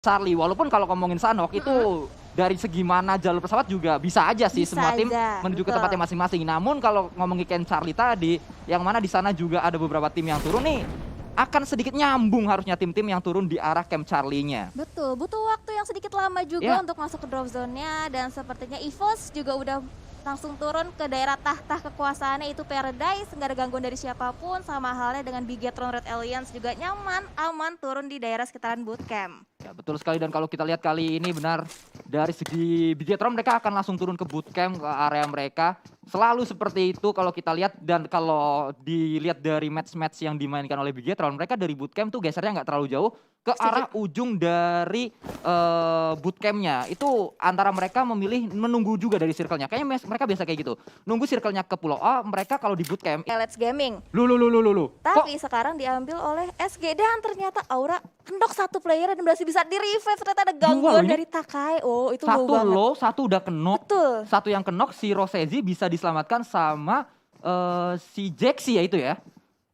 Charlie, walaupun kalau ngomongin Sanhok itu dari segi mana jalur pesawat juga bisa aja sih Bisa semua tim aja, menuju ke betul. tempatnya masing-masing. Namun kalau ngomongin Ken Charlie tadi, yang mana di sana juga ada beberapa tim yang turun nih, akan sedikit nyambung harusnya tim-tim yang turun di arah Camp Charlie-nya. Betul, butuh waktu yang sedikit lama juga Ya, untuk masuk ke drop zone-nya dan sepertinya EVOS juga udah langsung turun ke daerah tahta kekuasaannya itu Paradise, nggak ada gangguan dari siapapun, sama halnya dengan Bigetron Red Alliance juga nyaman, aman turun di daerah sekitaran bootcamp. ya betul sekali dan kalau kita lihat kali ini benar dari segi Bigetron mereka akan langsung turun ke bootcamp ke area mereka. Selalu seperti itu kalau kita lihat dan kalau dilihat dari match-match yang dimainkan oleh Bigetron, mereka dari bootcamp tuh gesernya nggak terlalu jauh ke arah Setuju. ujung dari bootcampnya. Itu antara mereka memilih menunggu juga dari circle-nya. Kayaknya mereka biasa kayak gitu. Nunggu circle-nya ke pulau A, mereka kalau di bootcamp, Let's Gaming. lu. Kok Tapi sekarang diambil oleh SG dan ternyata Aura kendok satu player dan berhasil bisa di-revive, ternyata ada gangguan ini? dari Takai. Oh, itu low Satu banget. low, satu udah kenok. Betul. Satu yang kenok si Rosezi bisa diselamatkan sama si Jaxi ya itu ya.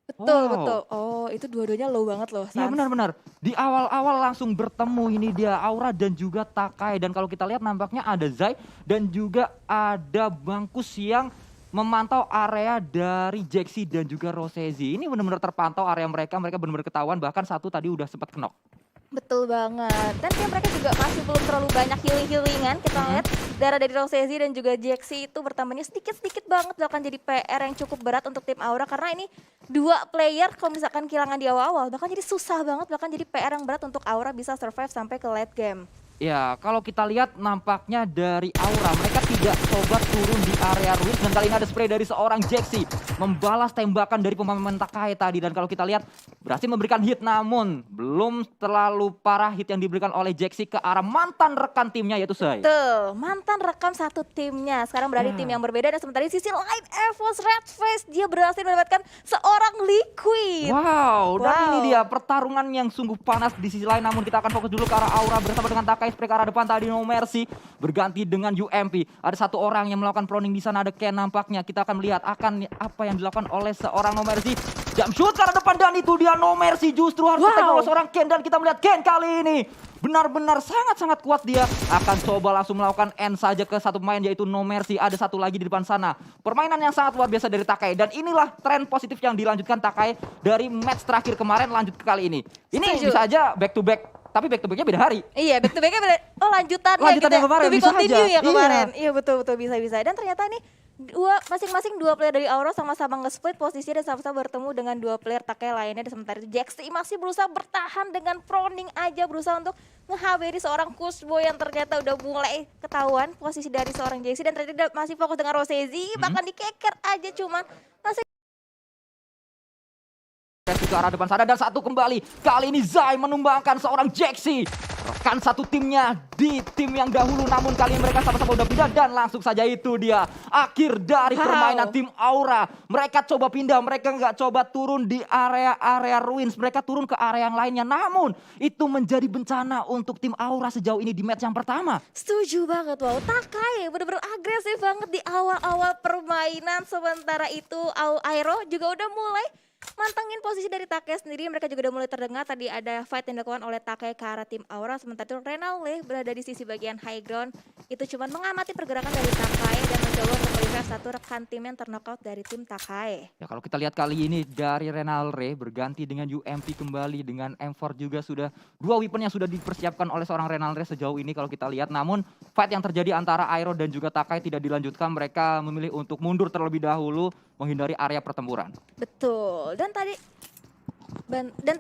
Betul, Wow. betul. Oh, itu dua-duanya low banget loh, Ya Sans. benar-benar. Di awal-awal langsung bertemu ini dia Aura dan juga Takai. Dan kalau kita lihat nampaknya ada Zai dan juga ada Bangkus yang memantau area dari Jaxi dan juga Rosezi. Ini benar-benar terpantau area mereka benar-benar ketahuan. Bahkan satu tadi udah sempat kenok. Betul banget. Dan kayak mereka juga masih belum terlalu banyak healing-healingan. Kita lihat darah dari Rosezi dan juga Jaxi itu bertambahnya sedikit-sedikit banget. Bahkan jadi PR yang cukup berat untuk tim Aura. Karena ini dua player kalau misalkan kehilangan di awal-awal. Bahkan jadi susah banget. Bahkan jadi PR yang berat untuk Aura bisa survive sampai ke late game. Ya, kalau kita lihat nampaknya dari Aura, mereka tidak coba turun di area Ruins. Dan kali ini ada spray dari seorang Jaxi. Membalas tembakan dari pemain Takai tadi. Dan kalau kita lihat, berhasil memberikan hit. Namun, belum terlalu parah hit yang diberikan oleh Jaxi ke arah mantan rekan timnya yaitu Zai. Betul, mantan rekam satu timnya. Sekarang berada di tim yang berbeda. Dan sementara di sisi lain, EVOS Redface. Dia berhasil mendapatkan seorang Liquid. Wow, dan Wow. ini dia pertarungan yang sungguh panas di sisi lain. Namun kita akan fokus dulu ke arah Aura bersama dengan Takai spray ke arah depan tadi No Mercy berganti dengan UMP. Ada satu orang yang melakukan proning di sana, ada Ken nampaknya. Kita akan melihat akan apa yang dilakukan oleh seorang No Mercy. Jump shoot ke arah depan dan itu dia No Mercy justru harus ditegak oleh seorang Ken dan kita melihat Ken kali ini benar-benar sangat-sangat kuat dia. Akan coba langsung melakukan end saja ke satu pemain yaitu No Mercy. Ada satu lagi di depan sana. Permainan yang sangat luar biasa dari Takai dan inilah tren positif yang dilanjutkan Takai dari match terakhir kemarin lanjut ke kali ini. Ini Setuju. bisa aja back to back, tapi back to backnya beda hari. Iya, back to back-nya oh lanjutannya Lanjutan gitu yang kemarin, to be bisa continue aja. ya kemarin. Iya. Iya betul-betul bisa-bisa. Dan ternyata ini masing-masing dua player dari Aura sama-sama nge-split posisi dan sama-sama bertemu dengan dua player Takai lainnya. Dan sementara itu Jaxi masih berusaha bertahan dengan proning aja, berusaha untuk ngehaberi seorang Kushboy yang ternyata udah mulai ketahuan posisi dari seorang Jaxi. Dan ternyata dia masih fokus dengan Rosezi, bahkan dikeker aja cuman masih Ke arah depan sana dan satu kembali. Kali ini Zai menumbangkan seorang Jaxi. Rekan satu timnya di tim yang dahulu. Namun kali ini mereka sama-sama udah pindah. Dan langsung saja itu dia akhir dari permainan tim Aura. Mereka coba pindah. Mereka nggak coba turun di area-area Ruins. Mereka turun ke area yang lainnya. Namun itu menjadi bencana untuk tim Aura sejauh ini di match yang pertama. setuju banget. Wow, Takai bener-bener agresif banget di awal-awal permainan. Sementara itu Aero juga udah mulai mantengin posisi dari Takai sendiri. Mereka juga udah mulai terdengar tadi ada fight yang dilakukan oleh Takai ke arah tim Aura. Sementara itu Renale berada di sisi bagian high ground. Itu cuma mengamati pergerakan dari Takai dan mencoba untuk melihat satu rekan tim yang terknockout dari tim Takai. Ya kalau kita lihat kali ini dari Renalre berganti dengan UMP kembali dengan M4 juga sudah dua weapon yang sudah dipersiapkan oleh seorang Renalre sejauh ini kalau kita lihat. Namun fight yang terjadi antara Aero dan juga Takai tidak dilanjutkan. Mereka memilih untuk mundur terlebih dahulu menghindari area pertempuran. Betul. Dan tadi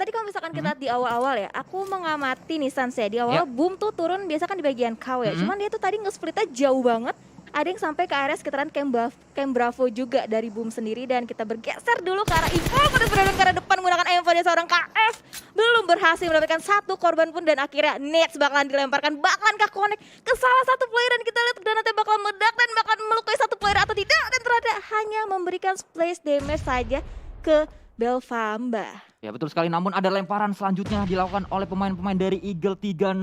kalau misalkan kita lihat di awal-awal ya, aku mengamati nih Sans ya, di awal Boom tuh turun biasa kan di bagian KW ya. Cuman dia tuh tadi nge-splitnya jauh banget. Ada yang sampai ke area sekitaran Camp Bravo juga dari Boom sendiri. Dan kita bergeser dulu ke arah Ivo, benar-benar ke arah depan menggunakan M4 dari seorang KF. Belum berhasil mendapatkan satu korban pun dan akhirnya nades bakalan dilemparkan, bakalan connect ke salah satu player dan kita lihat granatnya bakal meledak dan bakal melukai satu player atau tidak. Dan ternyata hanya memberikan splash damage saja ke Belfamba. Ya betul sekali, namun ada lemparan selanjutnya dilakukan oleh pemain-pemain dari Eagle 365.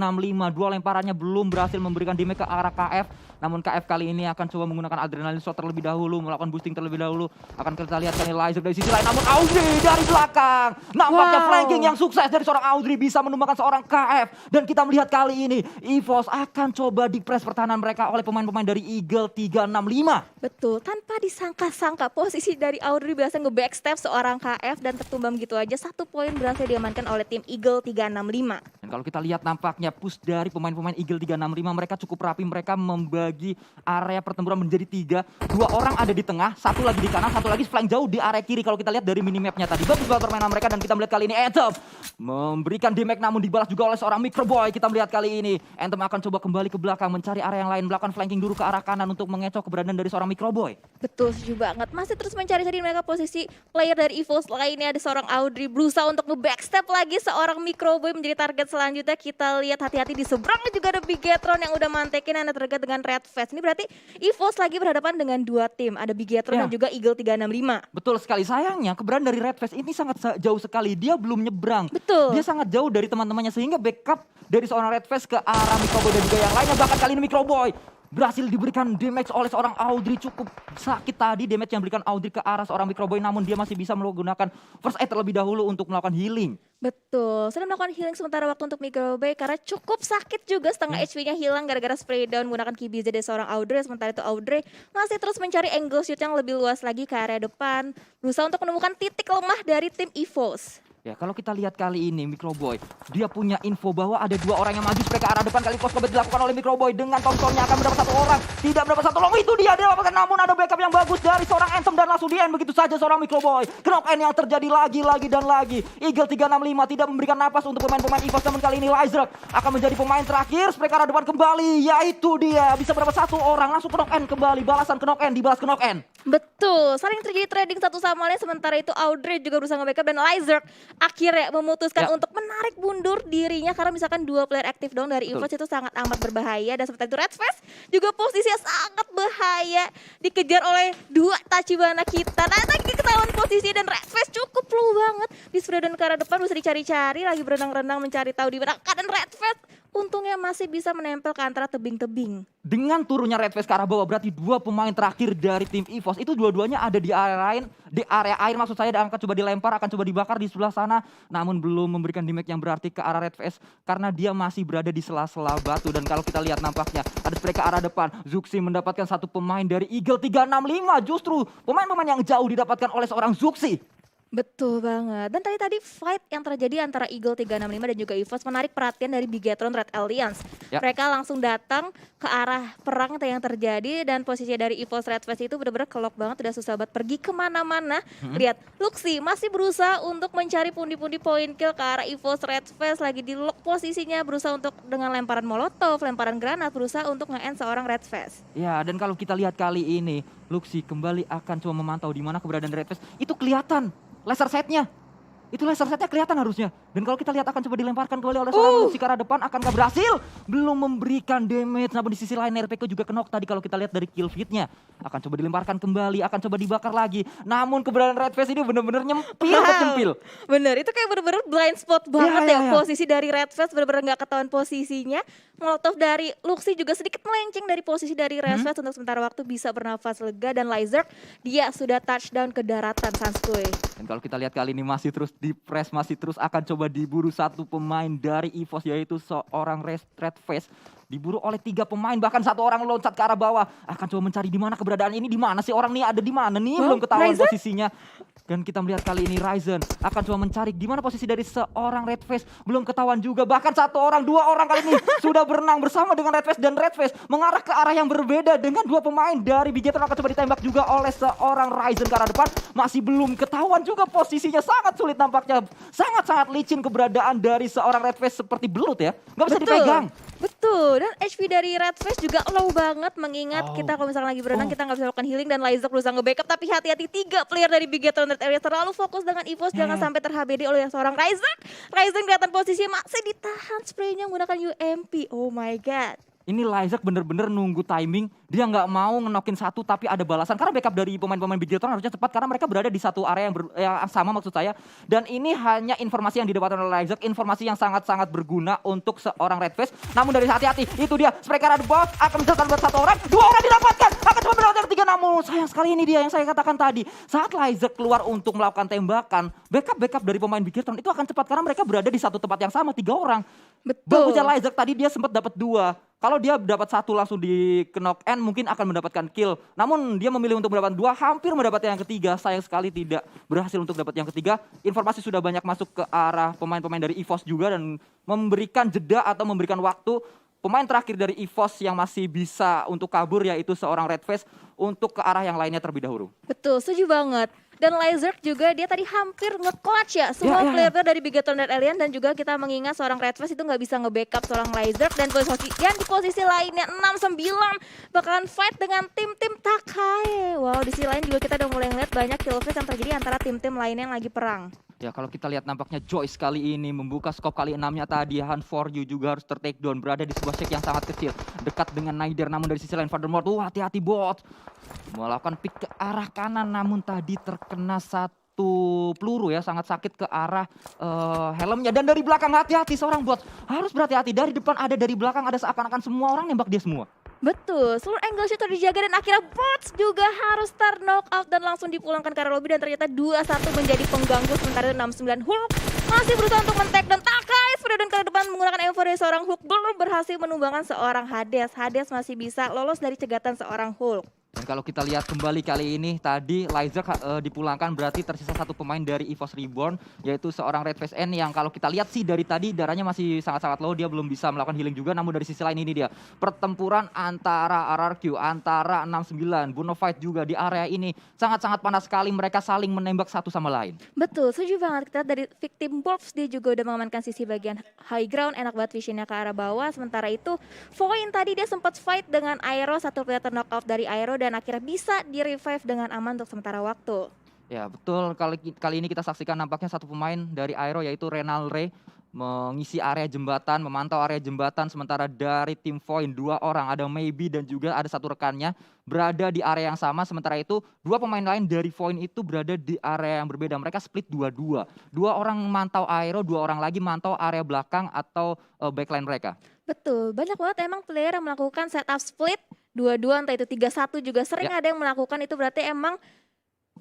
Dua lemparannya belum berhasil memberikan damage ke arah KF. Namun KF kali ini akan coba menggunakan adrenaline shot terlebih dahulu, melakukan boosting terlebih dahulu. Akan kita lihat kali Lizer dari sisi lain, namun Audrey dari belakang. Nampaknya flanking yang sukses dari seorang Audrey bisa menumbangkan seorang KF. Dan kita melihat kali ini EVOS akan coba di-press pertahanan mereka oleh pemain-pemain dari Eagle 365. Betul, tanpa disangka-sangka posisi dari Audrey biasa nge-backstep seorang KF dan tertumbang gitu aja. 1 poin berhasil diamankan oleh tim Eagle 365. Dan kalau kita lihat nampaknya push dari pemain-pemain Eagle 365 mereka cukup rapi, mereka membagi area pertempuran menjadi 3. 2 orang ada di tengah, 1 lagi di kanan, 1 lagi flank jauh di area kiri. Kalau kita lihat dari minimapnya tadi, bagus banget permainan mereka dan kita melihat kali ini Anthem memberikan damage namun dibalas juga oleh seorang Microboy. Kita melihat kali ini Anthem akan coba kembali ke belakang mencari area yang lain, melakukan flanking dulu ke arah kanan untuk mengecoh keberadaan dari seorang Microboy. Betul, setuju banget. Masih terus mencari-cari mereka posisi player dari EVOS lainnya. Ada seorang Audrey berusaha untuk nge-backstep lagi seorang Microboy menjadi target selanjutnya. Kita lihat hati-hati di seberangnya juga ada Bigetron yang udah mantekin yang terdekat dengan Red Fest. Ini berarti EVOS lagi berhadapan dengan 2 tim. Ada Bigetron dan juga Eagle 365. Betul sekali, sayangnya keberadaan dari Red Fest ini sangat jauh sekali. Dia belum nyebrang. Betul. Dia sangat jauh dari teman-temannya sehingga backup dari seorang Red Fest ke arah Microboy dan juga yang lainnya. Bahkan kali ini Microboy berhasil diberikan damage oleh seorang Audrey. Cukup sakit tadi damage yang diberikan Audrey ke arah seorang Microboy, namun dia masih bisa menggunakan first aid terlebih dahulu untuk melakukan healing. Betul, sudah melakukan healing sementara waktu untuk Microboy karena cukup sakit juga, setengah HP-nya hilang gara-gara spray down menggunakan KBZ dari seorang Audrey. Sementara itu Audrey masih terus mencari angle shoot yang lebih luas lagi ke area depan, berusaha untuk menemukan titik lemah dari tim EVOS. Ya, kalau kita lihat kali ini Microboy, dia punya info bahwa ada 2 orang yang maju spray ke arah depan. Kali close combat dilakukan oleh Microboy dengan Thompsonnya akan mendapat 1 orang. Tidak mendapat 1 long, itu dia dapatkan, namun ada backup yang bagus dari seorang Anthem dan langsung di-end begitu saja seorang Microboy. Knock-end yang terjadi lagi dan lagi. Eagle 365 tidak memberikan napas untuk pemain-pemain EVOS, namun kali ini Lizer akan menjadi pemain terakhir. Spray ke arah depan kembali, yaitu dia bisa mendapat 1 orang, langsung ke knock-end kembali, balasan ke knock-end, dibalas ke knock-end. Betul, saling terjadi trading satu sama lain. Sementara itu Audrey juga berusaha nge-backup dan Lizer akhirnya memutuskan untuk menarik mundur dirinya karena misalkan 2 player aktif dong dari EVOS itu sangat amat berbahaya. Dan seperti itu Red Fest juga posisinya sangat bahaya, dikejar oleh 2 Tachibana kita. Nah lagi ketahuan posisi dan Red Fest cukup low banget di spray dan ke arah depan, bisa dicari-cari lagi, berenang-renang mencari tahu di mana keadaan Red Fest. Untungnya masih bisa menempel ke antara tebing-tebing. Dengan turunnya Red Fest ke arah bawah, berarti 2 pemain terakhir dari tim EVOS itu dua-duanya ada di area lain, di area air maksud saya, dan akan coba dilempar, akan coba dibakar di sebelah sana, namun belum memberikan damage yang berarti ke arah Red Fest karena dia masih berada di sela-sela batu. Dan kalau kita lihat nampaknya ada spray ke arah depan, Zuxi mendapatkan 1 pemain dari Eagle 365, justru pemain-pemain yang jauh didapatkan oleh seorang Zuxi. Betul banget. Dan tadi fight yang terjadi antara Eagle 365 dan juga EVOS menarik perhatian dari Bigetron Red Alliance. Ya. Mereka langsung datang ke arah perang yang terjadi dan posisi dari EVOS Red Fest itu benar-benar kelok banget, udah susah banget pergi kemana-mana. Lihat, Luxi masih berusaha untuk mencari pundi-pundi poin kill ke arah EVOS Red Fest, lagi di lock posisinya, berusaha untuk dengan lemparan molotov, lemparan granat, berusaha untuk nge-end seorang Red Fest. Ya, dan kalau kita lihat kali ini, Luxi kembali akan coba memantau di mana keberadaan Red Fest. Itu kelihatan laser sight-nya. Itu laser set-nya kelihatan harusnya. Dan kalau kita lihat akan coba dilemparkan kembali oleh seorang Luxi ke arah depan, akankah berhasil? Belum memberikan damage, namun di sisi lain RPK juga kenok tadi kalau kita lihat dari kill feed-nya. Akan coba dilemparkan kembali, akan coba dibakar lagi. Namun keberadaan Red Fest ini benar-benar nyempil. Bener, itu kayak bener-bener blind spot banget ya. Posisi dari Red Fest bener-bener gak ketahuan posisinya. Molotov dari Luxi juga sedikit melenceng dari posisi dari Red Fest untuk sementara waktu bisa bernafas lega. Dan Lizer, dia sudah touchdown ke daratan, Sanskuy. Dan kalau kita lihat kali ini masih terus di press, masih terus akan coba diburu 1 pemain dari EVOS, yaitu seorang Red Fest. Diburu oleh 3 pemain, bahkan 1 orang loncat ke arah bawah. Akan coba mencari di mana keberadaan ini, di mana sih orang nih, ada di mana nih, belum ketahuan posisinya. Dan kita melihat kali ini Ryzen akan coba mencari di mana posisi dari seorang Red Fest, belum ketahuan juga. Bahkan 1 orang, 2 orang kali ini sudah berenang bersama dengan Red Fest, dan Red Fest mengarah ke arah yang berbeda dengan 2 pemain dari Bigetron akan coba ditembak juga oleh seorang Ryzen ke arah depan. Masih belum ketahuan juga posisinya, sangat sulit nampaknya. Sangat-sangat licin keberadaan dari seorang Red Fest, seperti belut ya. Nggak bisa dipegang. Betul, dan HP dari Red Fest juga low banget, mengingat kita kalau misalnya lagi berenang kita nggak bisa melakukan healing, dan Lizer berusaha nge-backup, tapi hati-hati 3 player dari Bigetron Red Area terlalu fokus dengan EVOS, jangan sampai terHBD oleh seorang Ryzen. Ryzen kelihatan posisinya masih ditahan spraynya menggunakan UMP, oh my god. Ini Lyzak bener-bener nunggu timing, dia nggak mau ngenokin satu tapi ada balasan. Karena backup dari pemain-pemain Bigilton harusnya cepat karena mereka berada di satu area yang sama maksud saya. Dan ini hanya informasi yang didapatkan oleh Lyzak, informasi yang sangat-sangat berguna untuk seorang Redface. Namun dari hati-hati, itu dia Spreaker ada bawah, akan menjatuhkan buat satu orang, dua orang didapatkan, akan cuma mendapatkan tiga. Namun sayang sekali ini dia yang saya katakan tadi. Saat Lyzak keluar untuk melakukan tembakan, backup dari pemain Bigilton itu akan cepat karena mereka berada di satu tempat yang sama, tiga orang. Betul. Bagusnya Lyzak tadi dia sempat dapat dua. Kalau dia dapat satu langsung di knock end mungkin akan mendapatkan kill. Namun dia memilih untuk mendapatkan dua, hampir mendapatkan yang ketiga. Sayang sekali tidak berhasil untuk dapat yang ketiga. Informasi sudah banyak masuk ke arah pemain-pemain dari EVOS juga dan memberikan jeda atau memberikan waktu pemain terakhir dari EVOS yang masih bisa untuk kabur yaitu seorang Redface untuk ke arah yang lainnya terlebih dahulu. Betul, setuju banget. Dan Lyzak juga dia tadi hampir nge-clutch ya semua player dari Bigilton dan Alien. Dan juga kita mengingat seorang Redface itu nggak bisa nge-backup seorang Lyzak. Dan di posisi lainnya 6-9 bakalan fight dengan tim-tim Takai. Wow, di sisi lain juga kita udah mulai ngeliat banyak killfeast yang terjadi antara tim-tim lainnya yang lagi perang. Ya kalau kita lihat nampaknya Joyce kali ini membuka skop kali 6-nya tadi. Hunt for You juga harus ter-take down. Berada di sebuah shake yang sangat kecil. Dekat dengan Naider namun dari sisi lain Furthermore. Hati-hati bot. Melakukan pick ke arah kanan namun tadi terkena satu peluru ya. Sangat sakit ke arah helmnya. Dan dari belakang hati-hati seorang bot. Harus berhati-hati. Dari depan ada, dari belakang ada, seakan-akan semua orang nembak dia semua. Betul, seluruh angle shoot dijaga dan akhirnya bots juga harus knock out dan langsung dipulangkan ke arah lobby. Dan ternyata 2-1 menjadi pengganggu, sementara 69 Hulk masih berusaha untuk men-tag dan Takai dan ke depan menggunakan M4 dari seorang Hulk belum berhasil menumbangkan seorang Hades. Hades masih bisa lolos dari cegatan seorang Hulk. Dan kalau kita lihat kembali kali ini tadi Lyzak dipulangkan berarti tersisa satu pemain dari EVOS Reborn yaitu seorang Redface N yang kalau kita lihat sih dari tadi darahnya masih sangat-sangat low, dia belum bisa melakukan healing juga. Namun dari sisi lain ini dia pertempuran antara RRQ, antara 69, Bonafide juga di area ini sangat-sangat panas sekali, mereka saling menembak satu sama lain. Betul, setuju banget. Kita dari victim Wolves dia juga udah mengamankan sisi bagian high ground, enak banget visionnya ke arah bawah. Sementara itu Voin tadi dia sempat fight dengan Aero, satu player knockout dari Aero dan akhirnya bisa di-revive dengan aman untuk sementara waktu. Ya betul, kali ini kita saksikan nampaknya satu pemain dari Aero yaitu Renal Ray mengisi area jembatan, memantau area jembatan. Sementara dari tim Voin 2 orang, ada Maybe dan juga ada satu rekannya berada di area yang sama. Sementara itu dua pemain lain dari Voin itu berada di area yang berbeda, mereka split 2-2. Dua orang mantau Aero, dua orang lagi mantau area belakang atau backline mereka. Betul, banyak banget emang player yang melakukan setup split dua-dua, entah itu 3-1 juga sering ada yang melakukan. Itu berarti emang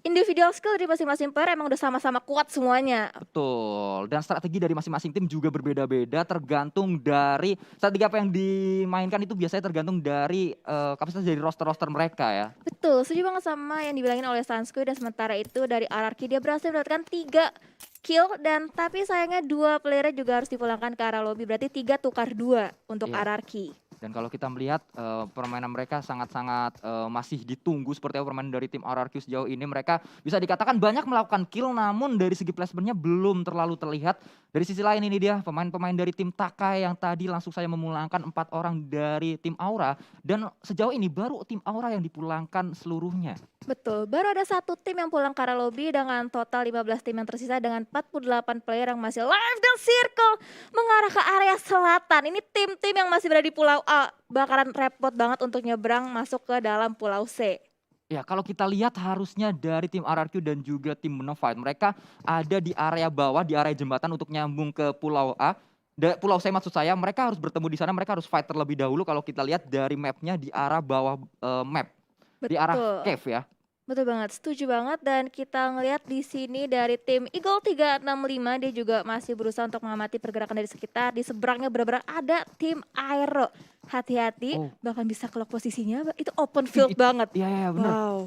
individual skill dari masing-masing player emang udah sama-sama kuat semuanya. Betul, dan strategi dari masing-masing tim juga berbeda-beda tergantung dari strategi apa yang dimainkan, itu biasanya tergantung dari kapasitas dari roster-roster mereka ya. Betul, setuju banget sama yang dibilangin oleh Sanskuy. Dan sementara itu dari RRQ dia berhasil mendapatkan 3 kill dan tapi sayangnya 2 playernya juga harus dipulangkan ke arah lobby, berarti 3 tukar 2 untuk RRQ. Dan kalau kita melihat permainan mereka sangat-sangat masih ditunggu seperti apa permainan dari tim RRQ sejauh ini. Mereka bisa dikatakan banyak melakukan kill namun dari segi placementnya belum terlalu terlihat. Dari sisi lain ini dia pemain-pemain dari tim Takai yang tadi langsung saya memulangkan 4 orang dari tim Aura. Dan sejauh ini baru tim Aura yang dipulangkan seluruhnya. Betul, baru ada satu tim yang pulang ke arah lobby dengan total 15 tim yang tersisa dengan 48 player yang masih live dan circle mengarah ke area selatan. Ini tim-tim yang masih berada di Pulau A bakalan repot banget untuk nyebrang masuk ke dalam Pulau C. Ya kalau kita lihat harusnya dari tim RRQ dan juga tim Bonafide mereka ada di area bawah, di area jembatan untuk nyambung ke Pulau A. Pulau C maksud saya, mereka harus bertemu di sana, mereka harus fight terlebih dahulu kalau kita lihat dari mapnya di arah bawah map. Di arah cave ya. Betul banget, setuju banget. Dan kita ngelihat di sini dari tim Eagle 365 dia juga masih berusaha untuk mengamati pergerakan dari sekitar. Di seberangnya benar-benar ada tim Aero. Hati-hati, bahkan bisa kelok posisinya. Itu open field banget. Iya benar. Wow.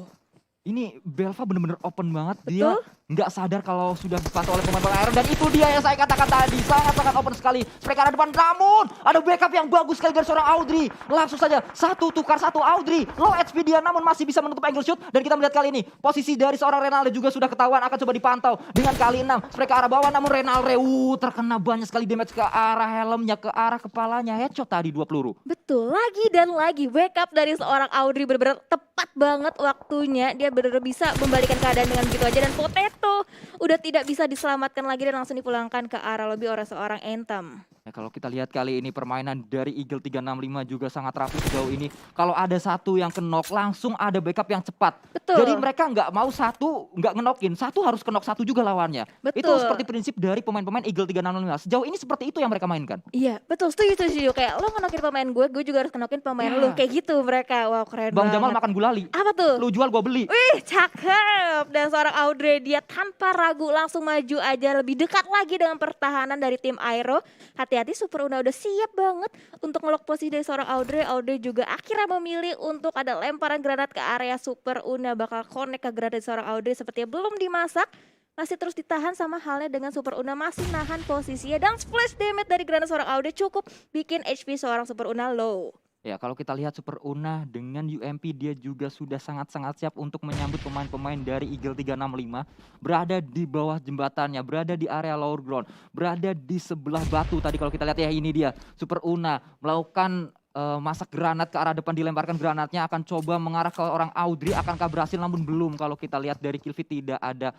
Ini Belva benar-benar open banget. Dia nggak sadar kalau sudah dipantau oleh pemain Aero. Dan itu dia yang saya katakan tadi, sangat-sangat open sekali. Mereka ada depan, namun ada backup yang bagus sekali dari seorang Audrey. Langsung saja satu tukar satu Audrey. Low HP dia namun masih bisa menutup angle shoot. Dan kita melihat kali ini posisi dari seorang Renalre juga sudah ketahuan, akan coba dipantau dengan kali 6. Mereka arah bawah namun Renalre terkena banyak sekali damage ke arah helmnya, ke arah kepalanya. Headshot tadi 2 peluru. Betul, lagi dan lagi backup dari seorang Audrey benar-benar tepat banget waktunya. Dia benar-benar bisa membalikan keadaan dengan begitu aja. Dan Potato udah tidak bisa diselamatkan lagi dan langsung dipulangkan ke arah lobby oleh seorang Anthem. Ya, kalau kita lihat kali ini permainan dari Eagle 365 juga sangat rapi sejauh ini. Kalau ada satu yang kenok, langsung ada backup yang cepat. Jadi Betul, mereka nggak mau satu nggak ngenokin, satu harus kenok satu juga lawannya. Itu betul. seperti prinsip dari pemain-pemain Eagle 365. Sejauh ini seperti itu yang mereka mainkan. Iya, betul, setuju setuju. Kayak lo ngenokin pemain gue juga harus ngenokin pemain lu. Ya, Kayak gitu mereka. Wow, keren Bang Jamal banget. makan gulali. Apa tuh? Lu jual gua beli. Wih, cakep. Dan seorang Audrey dia tanpa ragu langsung maju aja lebih dekat lagi dengan pertahanan dari tim Aero. Hati-hati Super Una udah siap banget untuk ngelok posisi dari seorang Audrey. Audrey juga akhirnya memilih untuk ada lemparan granat ke area Super Una, bakal connect ke granat dari seorang Audrey sepertinya belum dimasak. Masih terus ditahan sama halnya dengan Super Una masih nahan posisinya, dan splash damage dari granat seorang Audrey cukup bikin HP seorang Super Una low. Ya, kalau kita lihat Super Una dengan UMP dia juga sudah sangat-sangat siap untuk menyambut pemain-pemain dari Eagle 365. Berada di bawah jembatannya, berada di area lower ground, berada di sebelah batu. Tadi kalau kita lihat ya ini dia Super Una melakukan masak granat ke arah depan, dilemparkan granatnya akan coba mengarah ke orang Audrey. Akankah berhasil? Namun belum. Kalau kita lihat dari kill feed tidak ada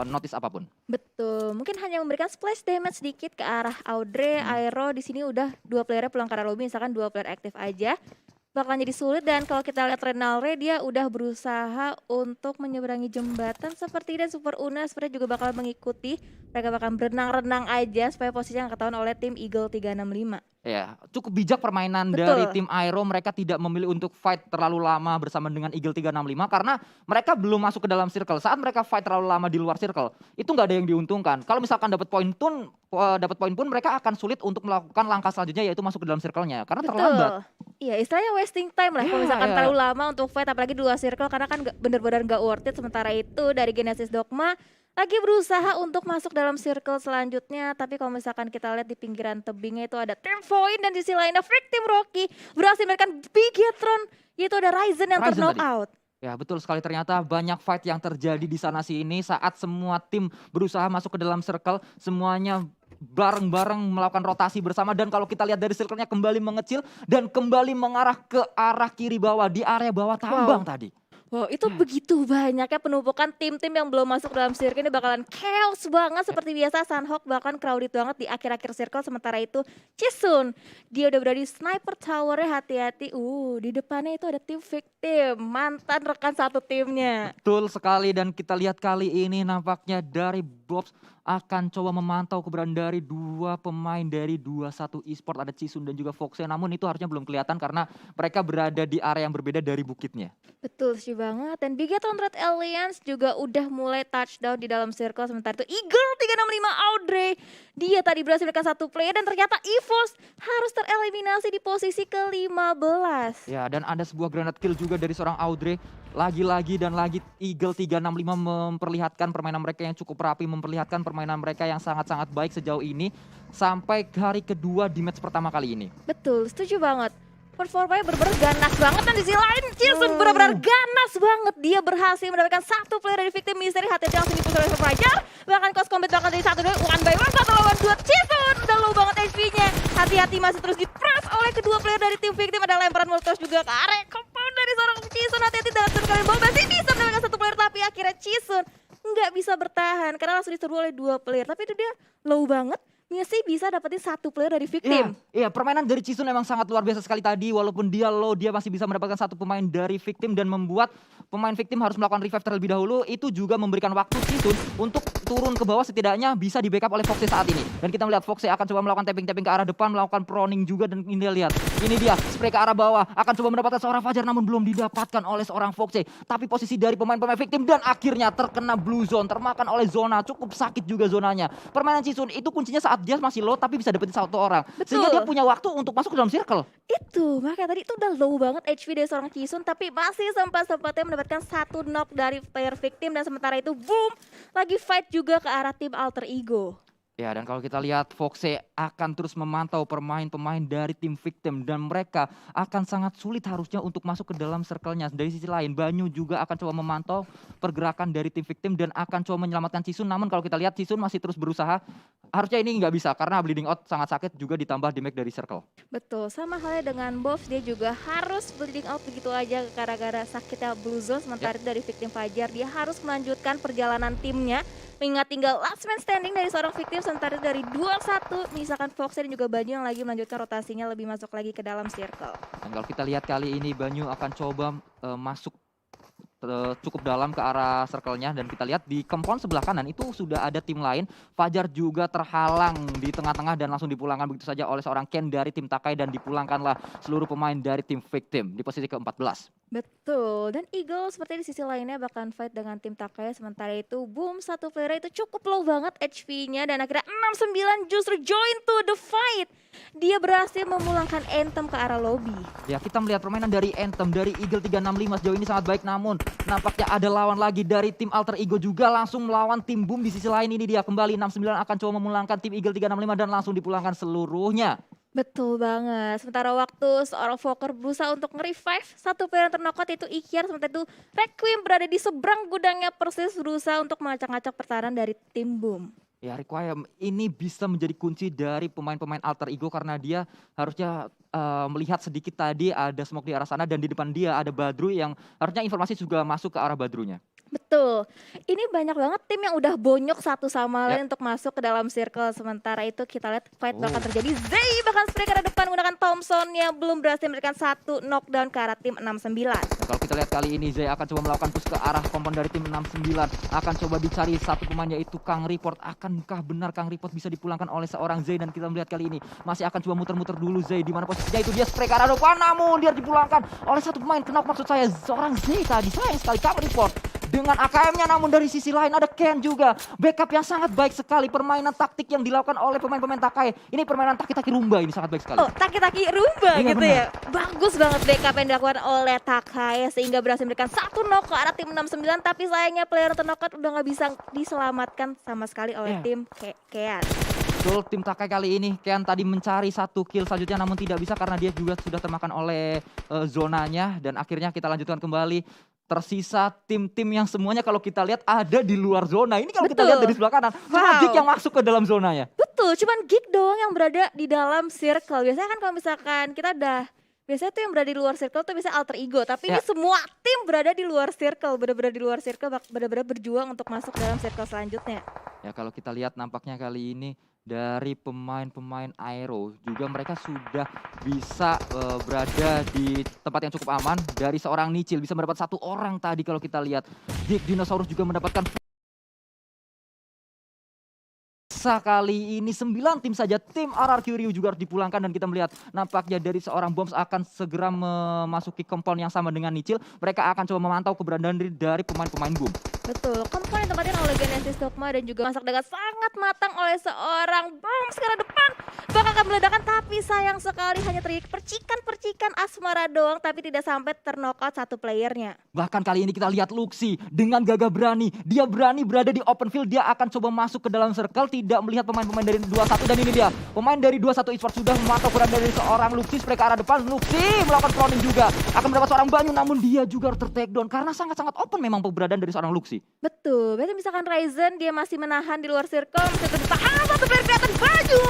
notice apapun. Betul, mungkin hanya memberikan splash damage sedikit ke arah Audrey. Aero di sini udah 2 playernya pulang ke arah lobby, misalkan 2 player aktif aja. Bakalan jadi sulit, dan kalau kita lihat Renalre dia udah berusaha untuk menyeberangi jembatan seperti, dan Super Una sepertinya juga bakal mengikuti. Mereka bakal berenang-renang aja supaya posisinya nggak ketahuan oleh tim Eagle 365. Ya, cukup bijak permainan Betul. dari tim Aero. Mereka tidak memilih untuk fight terlalu lama bersama dengan Eagle 365 karena mereka belum masuk ke dalam circle. Saat mereka fight terlalu lama di luar circle, itu nggak ada yang diuntungkan. Kalau misalkan dapat poin pun mereka akan sulit untuk melakukan langkah selanjutnya, yaitu masuk ke dalam circle-nya karena terlambat. Iya, istilahnya wasting time lah kalau Ya, misalkan ya. terlalu lama untuk fight, apalagi di luar circle, karena kan bener-bener nggak worth it. Sementara itu dari Genesis Dogma lagi berusaha untuk masuk dalam circle selanjutnya, tapi kalau misalkan kita lihat di pinggiran tebingnya itu ada Team Void, dan di sisi lainnya Freak Team Rocky berhasil memberikan Bigetron, yaitu ada Ryzen yang Ryzen knock tadi. out. Ya, betul sekali, ternyata banyak fight yang terjadi di sana sini saat semua tim berusaha masuk ke dalam circle, semuanya bareng-bareng melakukan rotasi bersama, dan kalau kita lihat dari circle-nya kembali mengecil dan kembali mengarah ke arah kiri bawah di area bawah tambang tadi. Wow, itu begitu banyaknya penumpukan tim-tim yang belum masuk dalam circle. Ini bakalan chaos banget seperti biasa. Sunhawk bahkan crowded banget di akhir-akhir circle. Sementara itu Chisun, dia udah berada di sniper tower-nya, hati-hati. Di depannya itu ada tim victim, mantan rekan satu timnya. Betul sekali, dan kita lihat kali ini nampaknya dari Bobs akan coba memantau keberadaan dari dua pemain dari 21 Esport, ada Chisun dan juga Foxe. Namun itu harusnya belum kelihatan karena mereka berada di area yang berbeda dari bukitnya. Betul sih banget. Dan Bigetron Red Alliance juga udah mulai touchdown di dalam circle. Sementara itu Eagle 365 Audrey, dia tadi berhasil menekan satu player, dan ternyata EVOS harus tereliminasi di posisi ke-15. Ya, dan ada sebuah granat kill juga dari seorang Audrey. Lagi-lagi dan lagi Eagle 365 memperlihatkan permainan mereka yang cukup rapi, memperlihatkan permainan mereka yang sangat-sangat baik sejauh ini sampai hari kedua di match pertama kali ini. Betul, setuju banget. Performanya bener-bener ganas banget, dan di sisi lain Chisun bener-bener ganas banget. Dia berhasil mendapatkan satu player dari victim misteri. Hati-hati langsung dipusul oleh Surprise. Bahkan cost combat bahkan dari 1-2, 1-by-1, 1 lawan 2. Chisun udah low banget HP-nya. Hati-hati masih terus di-press oleh kedua player dari tim victim. Ada lemparan molotov juga ke area compound dari seorang Chisun. Hati-hati dengan kalian bawah, masih bisa mendapatkan satu player, tapi akhirnya Chisun nggak bisa bertahan karena langsung diserbu oleh dua player. Tapi itu dia low banget, masih bisa dapetin satu player dari victim. Iya, permainan dari Chisun memang sangat luar biasa sekali tadi. Walaupun dia low, dia masih bisa mendapatkan satu pemain dari victim dan membuat pemain victim harus melakukan revive terlebih dahulu. Itu juga memberikan waktu Chisun untuk turun ke bawah, setidaknya bisa di backup oleh Foxe saat ini. Dan kita melihat Foxe akan coba melakukan tapping-tapping ke arah depan, melakukan proning juga, dan ini lihat. Ini dia, spray ke arah bawah, akan coba mendapatkan seorang Fajar namun belum didapatkan oleh seorang Foxe. Tapi posisi dari pemain-pemain victim dan akhirnya terkena blue zone, termakan oleh zona, cukup sakit juga zonanya. Permainan Chisun itu kuncinya saat dia masih low tapi bisa dapetin satu orang. Betul. Sehingga dia punya waktu untuk masuk ke dalam circle. Itu, makanya tadi itu udah low banget HP dari seorang Chisun, tapi masih sempat-sempatnya mendapatkan satu knock dari player victim, dan sementara itu boom, lagi fight juga ke arah tim Alter Ego. Ya, dan kalau kita lihat Foxe akan terus memantau pemain-pemain dari tim victim dan mereka akan sangat sulit harusnya untuk masuk ke dalam circle-nya. Dari sisi lain, Banyu juga akan coba memantau pergerakan dari tim victim dan akan coba menyelamatkan Chisun. Namun kalau kita lihat Chisun masih terus berusaha. harusnya ini nggak bisa karena bleeding out sangat sakit juga ditambah damage dari circle. Betul, sama halnya dengan Bobs, dia juga harus bleeding out begitu aja gara-gara sakitnya Blue Zone. Sementara itu dari victim Fajar, dia harus melanjutkan perjalanan timnya, mengingat tinggal last man standing dari seorang victim. Sementara itu dari 2-1 misalkan Fox dan juga Banyu yang lagi melanjutkan rotasinya lebih masuk lagi ke dalam circle. Dan kalau kita lihat kali ini Banyu akan coba masuk cukup dalam ke arah circle-nya, dan kita lihat di compound sebelah kanan itu sudah ada tim lain. Fajar juga terhalang di tengah-tengah dan langsung dipulangkan begitu saja oleh seorang Ken dari tim Takai, dan dipulangkanlah seluruh pemain dari tim victim di posisi ke-14. Betul, dan Eagle seperti di sisi lainnya bakalan fight dengan tim Takai. Sementara itu Boom, satu player itu cukup low banget HP-nya, dan akhirnya 69 justru join to the fight. Dia berhasil memulangkan Anthem ke arah lobby. Ya, kita melihat permainan dari Anthem, dari Eagle 365 sejauh ini sangat baik, namun nampaknya ada lawan lagi dari tim Alter Ego juga langsung melawan tim Boom di sisi lain. Ini dia kembali 69 akan coba memulangkan tim Eagle 365 dan langsung dipulangkan seluruhnya. Betul banget. Sementara waktu seorang Fokker berusaha untuk nge-revive satu player yang terknockout yaitu Ikyar, sementara itu Requiem berada di seberang gudangnya persis berusaha untuk mengacak-ngacak pertahanan dari tim Boom. Ya, Requiem ini bisa menjadi kunci dari pemain-pemain Alter Ego karena dia harusnya melihat sedikit tadi ada smoke di arah sana, dan di depan dia ada Badru yang harusnya informasi juga masuk ke arah Badrunya. Betul, ini banyak banget tim yang udah bonyok satu sama lain untuk masuk ke dalam circle. Sementara itu kita lihat fight bakal terjadi. Zay bahkan spray ke arah depan menggunakan Thompson yang belum berhasil memberikan satu knockdown ke arah tim 69. Nah, kalau kita lihat kali ini Zay akan coba melakukan push ke arah kompon dari tim 69. Akan coba dicari satu pemain yaitu Kang Report. Akankah benar Kang Report bisa dipulangkan oleh seorang Zay? Dan kita melihat kali ini masih akan coba muter-muter dulu Zay. Di mana posisinya itu dia spray ke arah depan, namun dia dipulangkan oleh satu pemain. Kenapa maksud saya seorang Zay tadi? Sayang sekali Kang Report dengan AKM-nya, namun dari sisi lain ada Ken juga. Backup yang sangat baik sekali. Permainan taktik yang dilakukan oleh pemain-pemain Takai. Ini permainan taki-taki rumba, ini sangat baik sekali. Oh, taki-taki rumba Iya, gitu benar. ya. Bagus banget backup yang dilakukan oleh Takai sehingga berhasil memberikan satu knock ke arah tim 69. Tapi sayangnya player terknockout udah nggak bisa diselamatkan sama sekali oleh tim Kean. Betul, tim Takai kali ini Ken tadi mencari satu kill selanjutnya, namun tidak bisa karena dia juga sudah termakan oleh zonanya. Dan akhirnya kita lanjutkan kembali. Tersisa tim-tim yang semuanya kalau kita lihat ada di luar zona. Ini kalau kita lihat dari sebelah kanan, cuma Geek yang masuk ke dalam zonanya. Betul, cuman Geek doang yang berada di dalam circle. Biasanya kan kalau misalkan kita biasanya tuh yang berada di luar circle tuh bisa Alter Ego. Tapi ini semua tim berada di luar circle, benar-benar di luar circle, benar-benar berjuang untuk masuk ke dalam circle selanjutnya. Ya, kalau kita lihat nampaknya kali ini dari pemain-pemain Aero juga mereka sudah bisa berada di tempat yang cukup aman. Dari seorang Nicil bisa mendapat satu orang tadi kalau kita lihat. Geek Dinosaurus juga mendapatkan kali ini 9 tim saja. Tim RRQ Ryu juga harus dipulangkan, dan kita melihat nampaknya dari seorang Bombs akan segera memasuki compound yang sama dengan Nicil. Mereka akan coba memantau keberadaan dari pemain-pemain Boom. Betul, compound yang tempatin oleh Genesis Dogma dan juga masak dengan sangat matang oleh seorang Bombs ke arah depan. Bakal akan meledakan, tapi sayang sekali hanya terjadi percikan-percikan asmara doang, tapi tidak sampai terknockout satu playernya. Bahkan kali ini kita lihat Luxi dengan gagah berani. Dia berani berada di open field. Dia akan coba masuk ke dalam circle, tidak melihat pemain-pemain dari 21. Dan ini dia, pemain dari 21 Esports sudah memantau keberadaan dari seorang Luxi. Spray ke arah depan, Luxi melakukan proning juga. Akan mendapat seorang Banyu, namun dia juga harus ter-takedown karena sangat-sangat open memang keberadaan dari seorang Luxi. Betul, berarti misalkan Ryzen dia masih menahan di luar circle, masih ke depan, satu player kelihatan Banyu.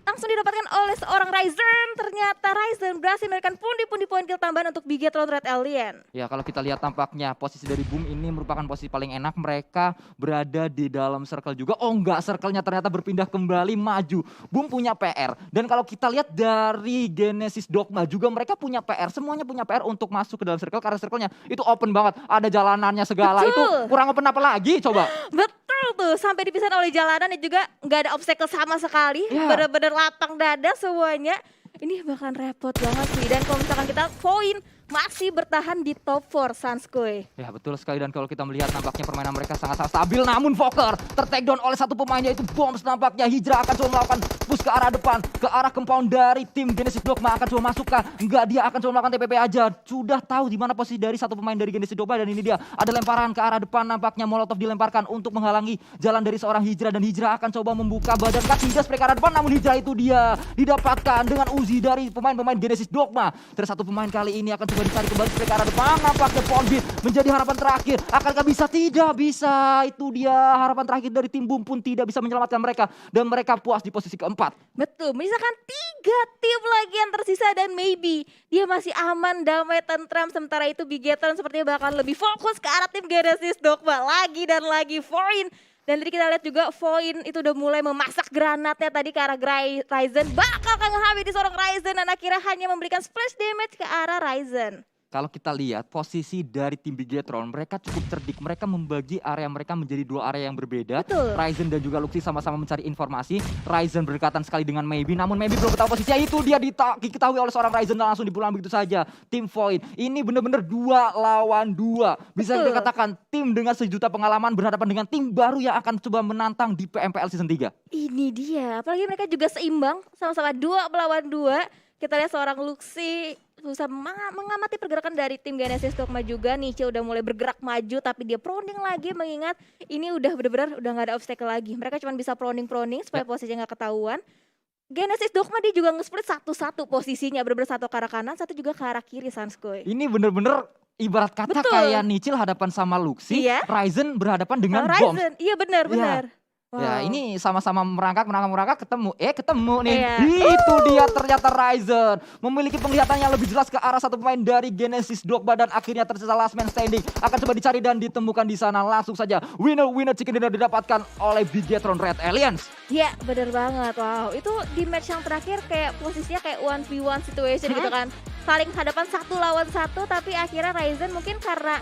Langsung didapatkan oleh seorang Ryzen. Ternyata Ryzen berhasil memberikan pundi-pundi poin kill tambahan untuk Bigetron Red Alien. Ya, kalau kita lihat tampaknya posisi dari Boom ini merupakan posisi paling enak. Mereka berada di dalam circle juga. Oh enggak, circle-nya ternyata berpindah kembali maju. Boom punya PR. Dan kalau kita lihat dari Genesis Dogma juga mereka punya PR. Semuanya punya PR untuk masuk ke dalam circle karena circle-nya itu open banget. Ada jalanannya segala. Betul. Itu kurang open apa lagi coba? Betul tuh, sampai dipisah oleh jalanan dan juga nggak ada obstacle sama sekali. Bener-bener lapang dada semuanya. Ini bahkan repot banget sih. Dan kalau misalkan kita poin masih bertahan di top 4 Sanskoy. Ya, betul sekali. Dan kalau kita melihat nampaknya permainan mereka sangat-sangat stabil. Namun Fokker ter-takedown oleh satu pemain yaitu Bombs. Nampaknya Hijrah akan coba melakukan push ke arah depan, ke arah compound dari tim Genesis Dogma. Akan coba masukkan. Enggak, dia akan coba melakukan TPP aja. Sudah tahu di mana posisi dari satu pemain dari Genesis Dogma. Dan ini dia, ada lemparan ke arah depan. Nampaknya Molotov dilemparkan untuk menghalangi jalan dari seorang Hijrah. Dan Hijrah akan coba membuka badan kaki. Hijrah spray ke arah depan. Namun Hijrah itu dia didapatkan dengan Uzi fuzi dari pemain-pemain Genesis Dogma. Terus satu pemain kali ini akan coba dicari kembali ke arah depan. Nampaknya Ponbin menjadi harapan terakhir. Akankah bisa? Tidak bisa. Itu dia harapan terakhir dari tim Boom pun tidak bisa menyelamatkan mereka. Dan mereka puas di posisi keempat. Betul, misalkan 3 tim lagi yang tersisa dan maybe dia masih aman, damai, tentram. Sementara itu Bigetron sepertinya bakal lebih fokus ke arah tim Genesis Dogma. Lagi dan lagi Foin. Dan tadi kita lihat juga Foin itu udah mulai memasak granatnya tadi ke arah Ryzen. Bakal ngehabis di seorang Ryzen dan akhirnya hanya memberikan splash damage ke arah Ryzen. Kalau kita lihat posisi dari tim Bigetron, mereka cukup cerdik. Mereka membagi area mereka menjadi 2 area yang berbeda. Betul. Ryzen dan juga Luxy sama-sama mencari informasi. Ryzen berdekatan sekali dengan Maybe, namun Maybe belum tahu posisinya. Itu dia diketahui oleh seorang Ryzen dan langsung dipulang begitu saja. Tim Void ini benar-benar 2 lawan 2. Bisa Betul. dikatakan tim dengan sejuta pengalaman berhadapan dengan tim baru yang akan coba menantang di PMPL Season 3. Ini dia, apalagi mereka juga seimbang, sama-sama 2 melawan 2. Kita lihat seorang Luxy susah mengamati pergerakan dari tim Genesis Dogma juga. Niche udah mulai bergerak maju tapi dia proning lagi mengingat ini udah benar-benar udah gak ada obstacle lagi. Mereka cuma bisa proning supaya posisinya gak ketahuan. Genesis Dogma dia juga nge-split satu-satu posisinya, benar-benar satu ke arah kanan, satu juga ke arah kiri Sanskoy. Ini bener-bener ibarat kata Betul. kayak Nichil hadapan sama Luxy, Iya. Ryzen berhadapan dengan Oh, Bombs. Ryzen, iya benar. Ya Wow. ini sama-sama merangkak ketemu ketemu nih. Iya. Itu dia ternyata Ryzen memiliki penglihatan yang lebih jelas ke arah satu pemain dari Genesis Dogma dan akhirnya tersisa last man standing. Akan coba dicari dan ditemukan di sana. Langsung saja winner chicken dinner didapatkan oleh Bigetron Red Aliens. Iya bener banget, wow itu di match yang terakhir kayak posisinya kayak 1v1 situation gitu kan. Saling hadapan 1 lawan 1 tapi akhirnya Ryzen mungkin karena